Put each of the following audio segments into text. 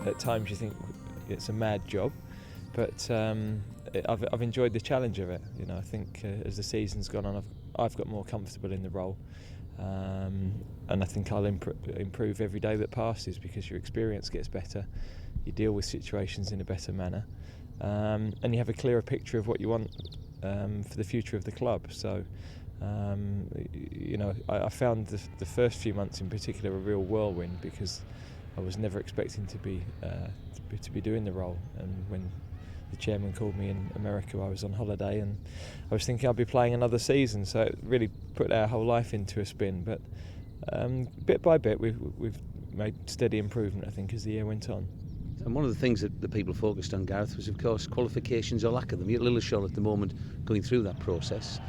at times you think it's a mad job, but I've enjoyed the challenge of it. You know, I think as the season's gone on, I've got more comfortable in the role, and I think I'll improve every day that passes because your experience gets better, you deal with situations in a better manner, and you have a clearer picture of what you want for the future of the club. So, you know, I found the first few months in particular a real whirlwind because I was never expecting to be doing the role, and when the chairman called me in America, I was on holiday and I was thinking I'd be playing another season, so it really put our whole life into a spin. But bit by bit we've made steady improvement, I think, as the year went on. And one of the things that the people focused on, Gareth, was of course qualifications or lack of them. You're at Lilleshall at the moment going through that process.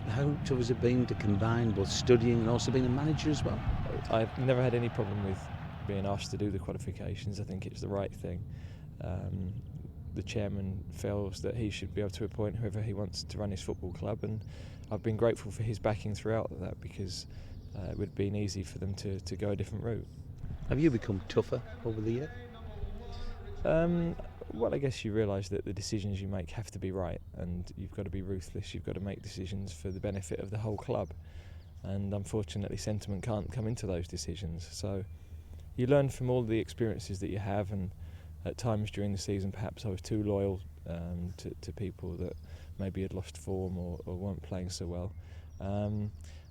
How tough has it been to combine both studying and also being a manager as well? I've never had any problem with being asked to do the qualifications. I think it's the right thing. The chairman feels that he should be able to appoint whoever he wants to run his football club, and I've been grateful for his backing throughout that because it would have been easy for them to go a different route. Have you become tougher over the year? Well, I guess you realise that the decisions you make have to be right, and you've got to be ruthless. You've got to make decisions for the benefit of the whole club, and unfortunately sentiment can't come into those decisions. So you learn from all the experiences that you have, and at times during the season perhaps I was too loyal to people that maybe had lost form or weren't playing so well.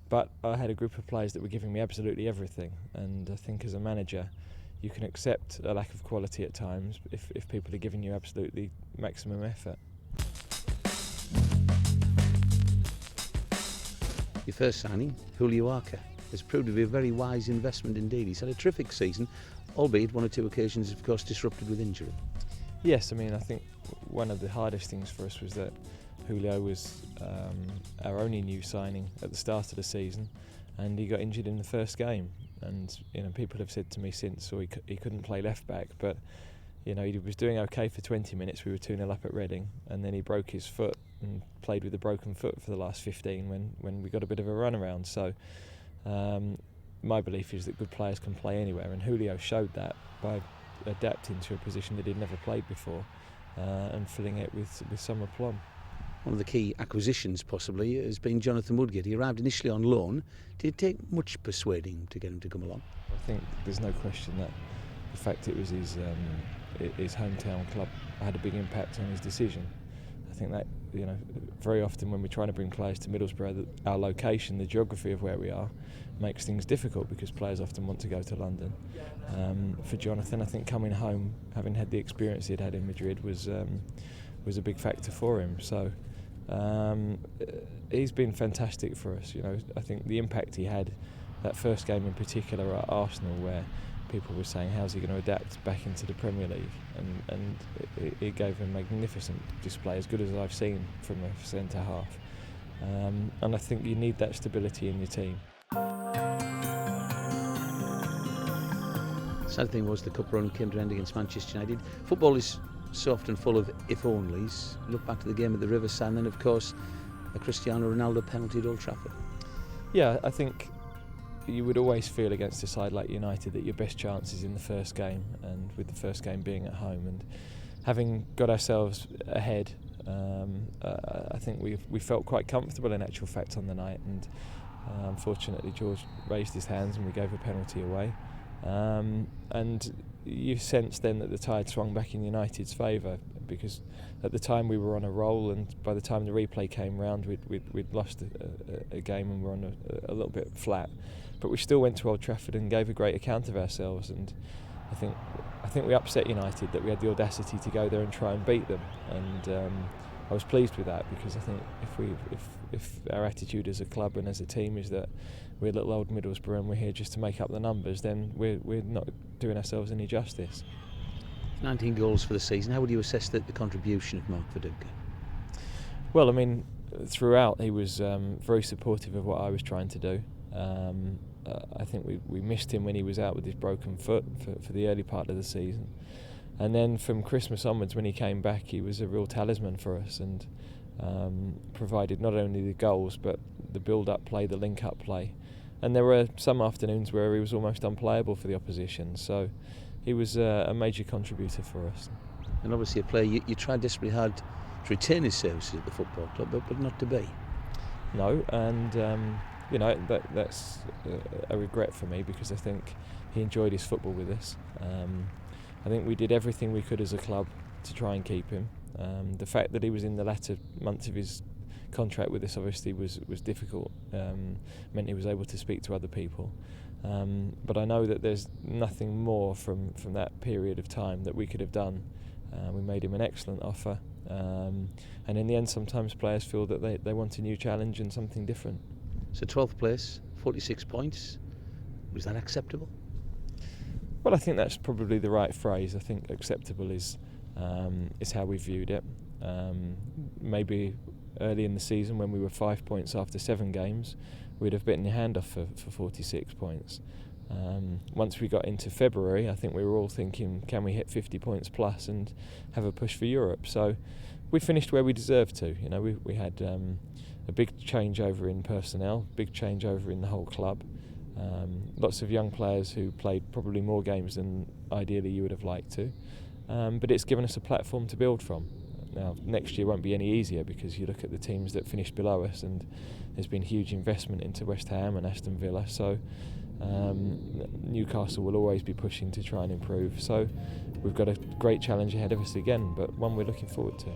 But I had a group of players that were giving me absolutely everything, and I think as a manager you can accept a lack of quality at times if people are giving you absolutely maximum effort. Your first signing, Julio Arca, has proved to be a very wise investment indeed. He's had a terrific season, albeit one or two occasions, of course, disrupted with injury. Yes, I mean, I think one of the hardest things for us was that Julio was our only new signing at the start of the season, and he got injured in the first game. And you know, people have said to me since, he couldn't play left back, but you know, he was doing okay for 20 minutes. We were 2-0 up at Reading, and then he broke his foot and played with a broken foot for the last 15 when we got a bit of a run around. So my belief is that good players can play anywhere, and Julio showed that by adapting to a position that he'd never played before and filling it with some aplomb. One of the key acquisitions possibly has been Jonathan Woodgate. He arrived initially on loan. Did it take much persuading to get him to come along? I think there's no question that the fact it was his hometown club had a big impact on his decision. I think that, you know, very often when we're trying to bring players to Middlesbrough, our location, the geography of where we are, makes things difficult because players often want to go to London. For Jonathan, I think coming home, having had the experience he'd had in Madrid, was a big factor for him. So he's been fantastic for us. You know, I think the impact he had, that first game in particular at Arsenal, where people were saying how's he going to adapt back into the Premier League, and it gave a magnificent display, as good as I've seen from a centre half. And I think you need that stability in your team. Sad thing was the cup run came to an end against Manchester United. Football is so often full of if-onlys. Look back to the game at the Riverside, and then of course a Cristiano Ronaldo penalty at Old Trafford. Yeah, I think you would always feel against a side like United that your best chance is in the first game, and with the first game being at home, and having got ourselves ahead, I think we felt quite comfortable in actual fact on the night, and unfortunately George raised his hands and we gave a penalty away, and you sense then that the tide swung back in United's favour, because at the time we were on a roll, and by the time the replay came round we'd lost a game and were on a little bit flat, but we still went to Old Trafford and gave a great account of ourselves, and I think we upset United that we had the audacity to go there and try and beat them, and I was pleased with that, because I think if our attitude as a club and as a team is that we're little old Middlesbrough and we're here just to make up the numbers, then we're not doing ourselves any justice. 19 goals for the season. How would you assess the contribution of Mark Viduka? Well, I mean, throughout he was very supportive of what I was trying to do. I think we missed him when he was out with his broken foot for the early part of the season. And then from Christmas onwards, when he came back, he was a real talisman for us, and provided not only the goals but the build-up play, the link-up play. And there were some afternoons where he was almost unplayable for the opposition. So he was a major contributor for us. And obviously a player you tried desperately hard to retain his services at the football club, but not to be. No, and that's a regret for me, because I think he enjoyed his football with us. I think we did everything we could as a club to try and keep him. The fact that he was in the latter months of his contract with us obviously was difficult, meant he was able to speak to other people. But I know that there's nothing more from that period of time that we could have done. We made him an excellent offer, and in the end sometimes players feel that they want a new challenge and something different. So 12th place, 46 points, was that acceptable? Well, I think that's probably the right phrase. I think acceptable is how we viewed it. Maybe early in the season, when we were 5 points after 7 games, we'd have bitten your hand off for 46 points. Once we got into February, I think we were all thinking, can we hit 50 points plus and have a push for Europe? So we finished where we deserved to. You know, we had a big changeover in personnel, big changeover in the whole club. Lots of young players who played probably more games than ideally you would have liked to. But it's given us a platform to build from. Now, next year won't be any easier, because you look at the teams that finished below us, and there's been huge investment into West Ham and Aston Villa. So Newcastle will always be pushing to try and improve. So we've got a great challenge ahead of us again, but one we're looking forward to.